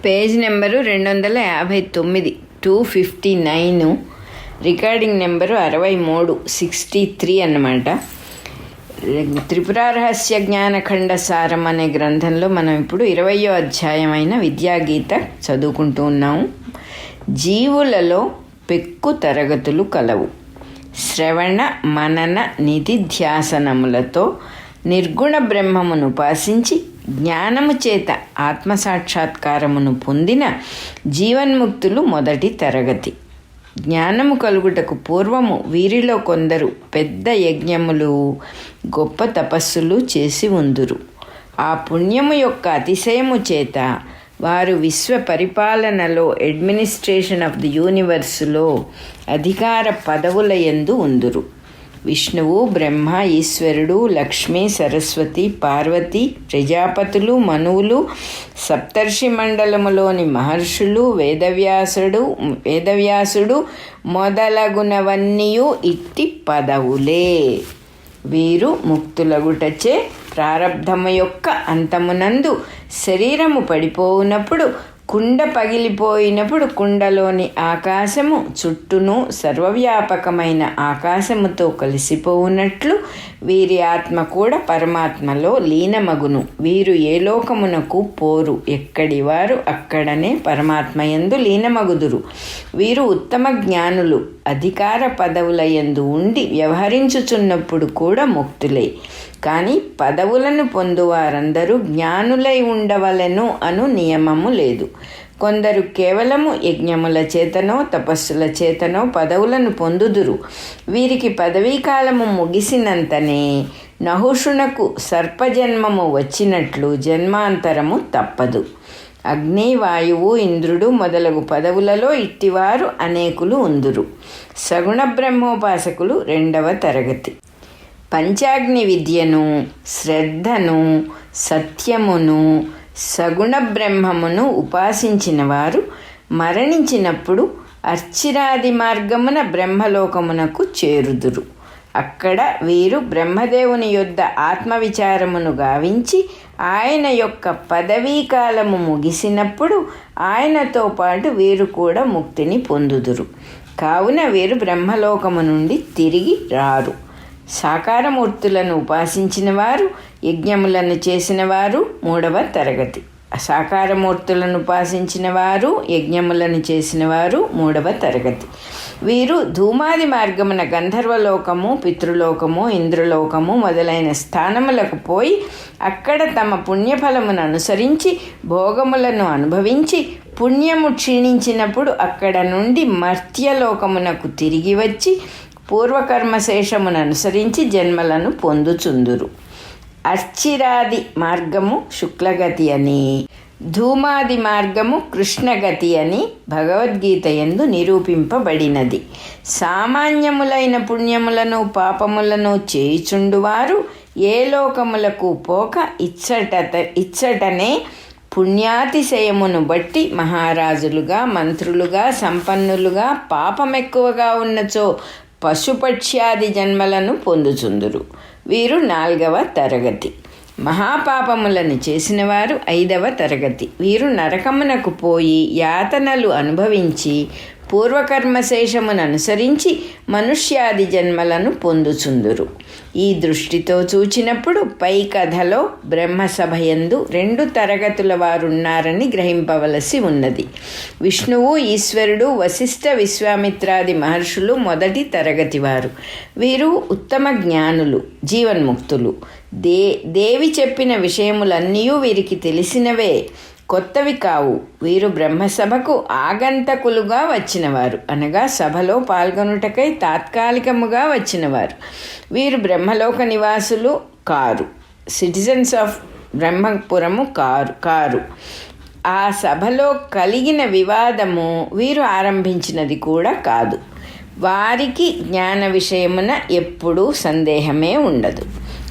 Page number 259, 259, recording number 63, 63 అన్నమాట. త్రిపురారహస్య జ్ఞానఖండ సారం అనే గ్రంథంలో మనం ఇప్పుడు 20వ అధ్యాయం అయిన విద్యాగీత చదువుకుంటూ ఉన్నాము. జీవులలో పెక్కు తరగతులు కలవు. శ్రవణ మనన నిధిధ్యాసనములతో నిర్గుణ బ్రహ్మమును ఉపాసించి జ్ఞానము చేత ఆత్మసాక్షాత్కారమును పొందిన జీవన్ముక్తులు మొదటి తరగతి. జ్ఞానము కలుగుటకు పూర్వము వీరిలో కొందరు పెద్ద యజ్ఞములు, గొప్ప తపస్సులు చేసి ఉందురు. ఆ పుణ్యము యొక్క అతిశయము చేత వారు విశ్వ పరిపాలనలో, అడ్మినిస్ట్రేషన్ ఆఫ్ ది యూనివర్సులో అధికార పదవుల యందు ఉందురు. విష్ణువు, బ్రహ్మ, ఈశ్వరుడు, లక్ష్మీ, సరస్వతి, పార్వతి, ప్రజాపతులు, మనువులు, సప్తర్షి మండలములోని మహర్షులు, వేదవ్యాసుడు మొదలగునవన్నీయు ఇట్టి పదవులే. వీరు ముక్తులగుటచే ప్రారబ్ధము యొక్క అంతమునందు శరీరము పడిపోవునప్పుడు, కుండ పగిలిపోయినప్పుడు కుండలోని ఆకాశము చుట్టూను సర్వవ్యాపకమైన ఆకాశముతో కలిసిపోవునట్లు వీరి ఆత్మ కూడా పరమాత్మలో లీనమగును. వీరు ఏ లోకమునకు పోరు, ఎక్కడి వారు అక్కడనే పరమాత్మయందు లీనమగుదురు. వీరు ఉత్తమ జ్ఞానులు. అధికార పదవుల యందు ఉండి వ్యవహరించుచున్నప్పుడు కూడా ముక్తులే. కానీ పదవులను పొందువారందరూ జ్ఞానులై ఉండవలెను అను నియమము లేదు. కొందరు కేవలము యజ్ఞముల చేతనో తపస్సుల చేతనో పదవులను పొందుదురు. వీరికి పదవీకాలము ముగిసినంతనే నహుషునకు సర్పజన్మము వచ్చినట్లు జన్మాంతరము తప్పదు. అగ్ని, వాయువు, ఇంద్రుడు మొదలగు పదవులలో ఇట్టివారు అనేకులు ఉందురు. సగుణ బ్రహ్మోపాసకులు 2వ తరగతి. పంచాగ్ని విద్యను, శ్రద్ధను, సత్యమును, సగుణ బ్రహ్మమును ఉపాసించిన వారు మరణించినప్పుడు అర్చిరాది మార్గమున బ్రహ్మలోకమునకు చేరుదురు. అక్కడ వీరు బ్రహ్మదేవుని యొద్ద ఆత్మవిచారమును గావించి ఆయన యొక్క పదవీకాలము ముగిసినప్పుడు ఆయనతో పాటు వీరు కూడా ముక్తిని పొందుదురు. కావున వీరు బ్రహ్మలోకము నుండి తిరిగి రారు. సాకారమూర్తులను ఉపాసించిన వారు, యజ్ఞములను చేసిన వారు 3వ తరగతి. సాకారమూర్తులను ఉపాసించిన వారు, యజ్ఞములను చేసిన వారు 3వ తరగతి. వీరు ధూమాది మార్గమున గంధర్వలోకము, పితృలోకము, ఇంద్రలోకము మొదలైన స్థానములకు పోయి అక్కడ తమ పుణ్యఫలమును అనుసరించి భోగములను అనుభవించి పుణ్యము క్షీణించినప్పుడు అక్కడ నుండి మర్త్యలోకమునకు తిరిగి వచ్చి పూర్వకర్మశేషమును అనుసరించి జన్మలను పొందుచుందురు. అర్చిరాది మార్గము శుక్లగతి అని, ధూమాది మార్గము కృష్ణగతి అని భగవద్గీత యందు నిరూపింపబడినది. సామాన్యములైన పుణ్యములను పాపములను చేయుచుండువారు ఏ లోకములకు పోక ఇచ్చటనే పుణ్యాతిశయమును బట్టి మహారాజులుగా, మంత్రులుగా, సంపన్నులుగా, పాపమెక్కువగా ఉన్నచో పశుపక్ష్యాది జన్మలను పొందుచుందురు. వీరు 4వ తరగతి. మహాపాపములను చేసిన వారు 5వ తరగతి. వీరు నరకమునకు పోయి యాతనలు అనుభవించి పూర్వకర్మశేషమును అనుసరించి మనుష్యాది జన్మలను పొందుచుందురు. ఈ దృష్టితో చూచినప్పుడు పై కథలో బ్రహ్మసభయందు 2 తరగతుల వారున్నారని గ్రహింపవలసి ఉన్నది. విష్ణువు, ఈశ్వరుడు, వశిష్ఠ, విశ్వామిత్రాది మహర్షులు మొదటి తరగతి వారు. వీరు ఉత్తమ జ్ఞానులు, జీవన్ముక్తులు. దేవి చెప్పిన విషయములన్నీ వీరికి తెలిసినవే, కొత్తవి కావు. వీరు బ్రహ్మసభకు ఆగంతకులుగా వచ్చినవారు, అనగా సభలో పాల్గొనుటకై తాత్కాలికముగా వచ్చినవారు. వీరు బ్రహ్మలోక నివాసులు కారు, సిటిజన్స్ ఆఫ్ బ్రహ్మపురము కారు. ఆ సభలో కలిగిన వివాదము వీరు ఆరంభించినది కూడా కాదు. వారికి జ్ఞాన విషయమున ఎప్పుడూ సందేహమే ఉండదు.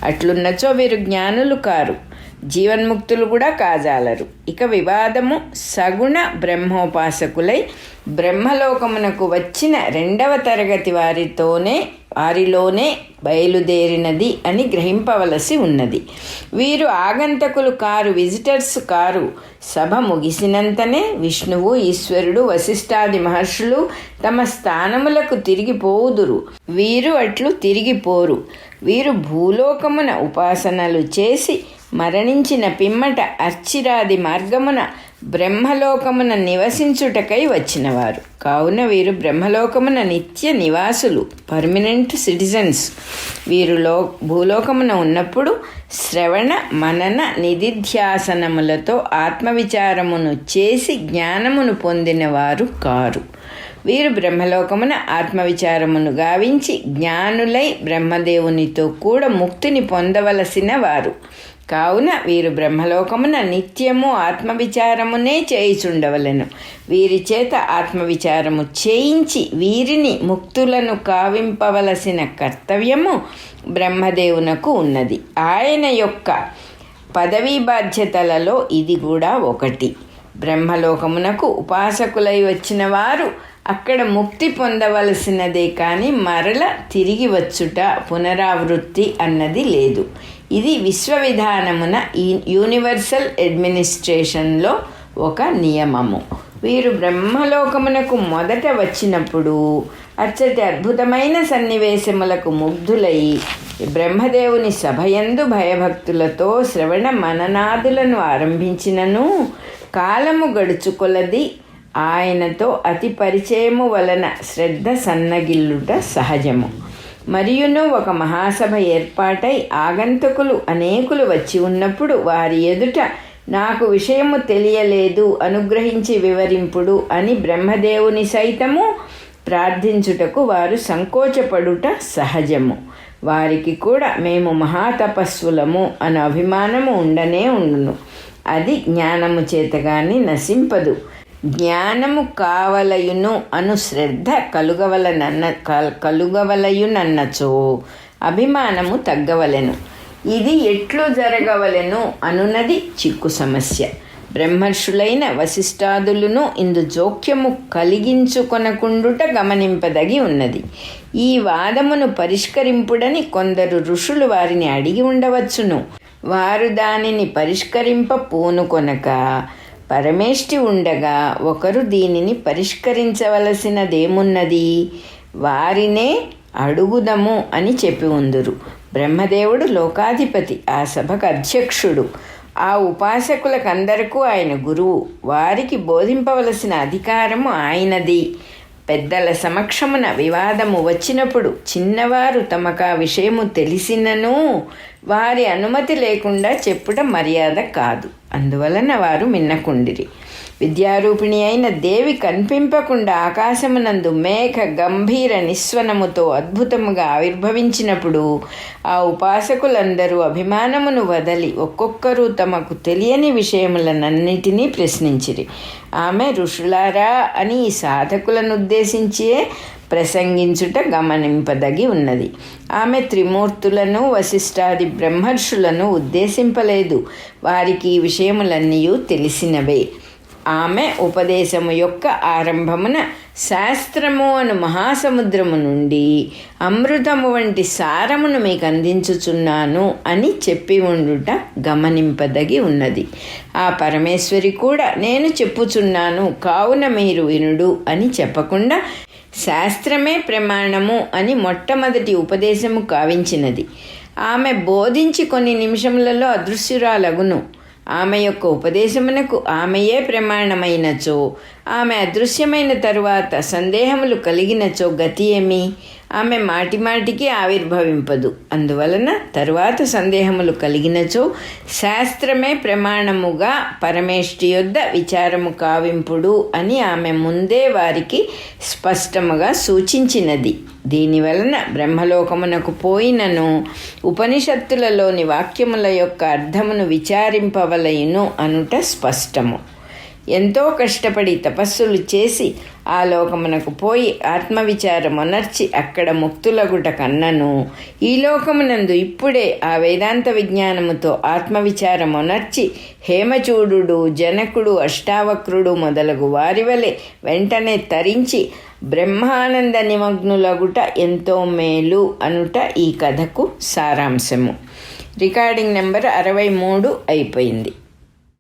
అట్లున్నచో వీరు జ్ఞానులు కారు. జీవన్ముక్తులు కూడా కాజాలరు. ఇక వివాదము సగుణ బ్రహ్మోపాసకులై బ్రహ్మలోకమునకు వచ్చిన 2వ తరగతి వారిలోనే బయలుదేరినది అని గ్రహింపవలసి ఉన్నది. వీరు ఆగంతకులు కారు, విజిటర్స్ కారు. సభ ముగిసినంతనే విష్ణువు, ఈశ్వరుడు, వశిష్ఠాది మహర్షులు తమ స్థానములకు తిరిగిపోవుదురు. వీరు అట్లు తిరిగిపోరు. వీరు భూలోకమున ఉపాసనలు చేసి మరణించిన పిమ్మట అర్చిరాది మార్గమున బ్రహ్మలోకమున నివసించుటకై వచ్చినవారు. కావున వీరు బ్రహ్మలోకమున నిత్య నివాసులు, పర్మనెంట్ సిటిజన్స్. వీరు భూలోకమున ఉన్నప్పుడు శ్రవణ మనన నిధిధ్యాసనములతో ఆత్మవిచారమును చేసి జ్ఞానమును పొందినవారు కారు. వీరు బ్రహ్మలోకమున ఆత్మవిచారమును గావించి జ్ఞానులై బ్రహ్మదేవునితో కూడా ముక్తిని పొందవలసిన వారు. కావున వీరు బ్రహ్మలోకమున నిత్యము ఆత్మవిచారమునే చేయుచుండవలెను. వీరి చేత ఆత్మవిచారము చేయించి వీరిని ముక్తులను కావింపవలసిన కర్తవ్యము బ్రహ్మదేవునకు ఉన్నది. ఆయన యొక్క పదవీ బాధ్యతలలో ఇది కూడా ఒకటి. బ్రహ్మలోకమునకు ఉపాసకులై వచ్చిన వారు అక్కడ ముక్తి పొందవలసినదే కానీ మరల తిరిగి వచ్చుట, పునరావృత్తి అన్నది లేదు. ఇది విశ్వవిధానమున యూనివర్సల్ అడ్మినిస్ట్రేషన్లో ఒక నియమము. వీరు బ్రహ్మలోకమునకు మొదట వచ్చినప్పుడు అచ్చటి అద్భుతమైన సన్నివేశములకు ముగ్ధులై బ్రహ్మదేవుని సభయందు భయభక్తులతో శ్రవణ మననాదులను ఆరంభించినను కాలము గడుచుకొలది ఆయనతో అతి పరిచయము వలన శ్రద్ధ సన్నగిల్లుట సహజము. మరియును ఒక మహాసభ ఏర్పాటై ఆగంతకులు అనేకులు వచ్చి ఉన్నప్పుడు వారి ఎదుట నాకు విషయము తెలియలేదు, అనుగ్రహించి వివరింపుడు అని బ్రహ్మదేవుని సైతము ప్రార్థించుటకు వారు సంకోచపడుట సహజము. వారికి కూడా మేము మహాతపస్సులము అను అభిమానము ఉండనే ఉండును. అది జ్ఞానము చేతగాని నశింపదు. జ్ఞానము కావలయును అను శ్రద్ధ కలుగవలయునన్నచో అభిమానము తగ్గవలెను. ఇది ఎట్లు జరగవలెను అనున్నది చిక్కు సమస్య. బ్రహ్మర్షులైన వశిష్ఠాదులను ఇందు జోక్యము కలిగించుకొనకుండుట గమనింపదగి ఉన్నది. ఈ వాదమును పరిష్కరింపుడని కొందరు ఋషులు వారిని అడిగి ఉండవచ్చును. వారు దానిని పరిష్కరింప పూనుకొనక పరమేష్టి ఉండగా ఒకరు దీనిని పరిష్కరించవలసినదేమున్నది, వారినే అడుగుదము అని చెప్పి ఉందురు. బ్రహ్మదేవుడు లోకాధిపతి, ఆ సభకు అధ్యక్షుడు. ఆ ఉపాసకులకందరకు ఆయన గురువు. వారికి బోధింపవలసిన అధికారము ఆయనది. పెద్దల సమక్షమున వివాదము వచ్చినప్పుడు చిన్నవారు తమకు ఆ విషయము తెలిసినను వారి అనుమతి లేకుండా చెప్పుట మర్యాద కాదు. అందువలన వారు మిన్నకుండిరి. విద్యారూపిణి అయిన దేవి కనిపింపకుండా ఆకాశమునందు మేఘ గంభీర నిస్వనముతో అద్భుతముగా ఆవిర్భవించినప్పుడు ఆ ఉపాసకులందరూ అభిమానమును వదలి ఒక్కొక్కరు తమకు తెలియని విషయములనన్నిటినీ ప్రశ్నించిరి. ఆమె ఋషులారా అని ఈ సాధకులను ఉద్దేశించే ప్రసంగించుట గమనింపదగి ఉన్నది. ఆమె త్రిమూర్తులను, వశిష్ఠాది బ్రహ్మర్షులను ఉద్దేశింపలేదు. వారికి ఈ విషయములన్నీ తెలిసినవే. ఆమె ఉపదేశము యొక్క ఆరంభమున శాస్త్రము అను మహాసముద్రము నుండి అమృతము వంటి సారమును మీకు అందించుచున్నాను అని చెప్పి ఉండుట గమనింపదగి ఉన్నది. ఆ పరమేశ్వరి కూడా నేను చెప్పుచున్నాను కావున మీరు వినుడు అని చెప్పకుండా శాస్త్రమే ప్రమాణము అని మొట్టమొదటి ఉపదేశము కావించినది. ఆమె బోధించి కొన్ని నిమిషములలో అదృశ్యురాలగును. ఆమె యొక్క ఉపదేశమునకు ఆమెయే ప్రమాణమైనచో, ఆమె అదృశ్యమైన తరువాత సందేహములు కలిగినచో గతి ఏమి? ఆమె మాటిమాటికి ఆవిర్భవింపదు. అందువలన తరువాత సందేహములు కలిగినచో శాస్త్రమే ప్రమాణముగా పరమేష్టి యొద్ద విచారము కావింపుడు అని ఆమె ముందే వారికి స్పష్టముగా సూచించినది. దీనివలన బ్రహ్మలోకమునకు పోయినను ఉపనిషత్తులలోని వాక్యముల యొక్క అర్థమును విచారింపవలయును అనుట స్పష్టము. ఎంతో కష్టపడి తపస్సులు చేసి ఆ లోకమునకు పోయి ఆత్మవిచారమునర్చి అక్కడ ముక్తులగుట కన్నను ఈ లోకమునందు ఇప్పుడే ఆ వేదాంత విజ్ఞానముతో ఆత్మవిచారమునర్చి హేమచూడు, జనకుడు, అష్టావక్రుడు మొదలగు వారి వలె వెంటనే తరించి బ్రహ్మానంద నిమగ్నులగుట ఎంతో మేలు అనుట ఈ కథకు సారాంశము. రికార్డింగ్ నెంబర్ 63 అయిపోయింది.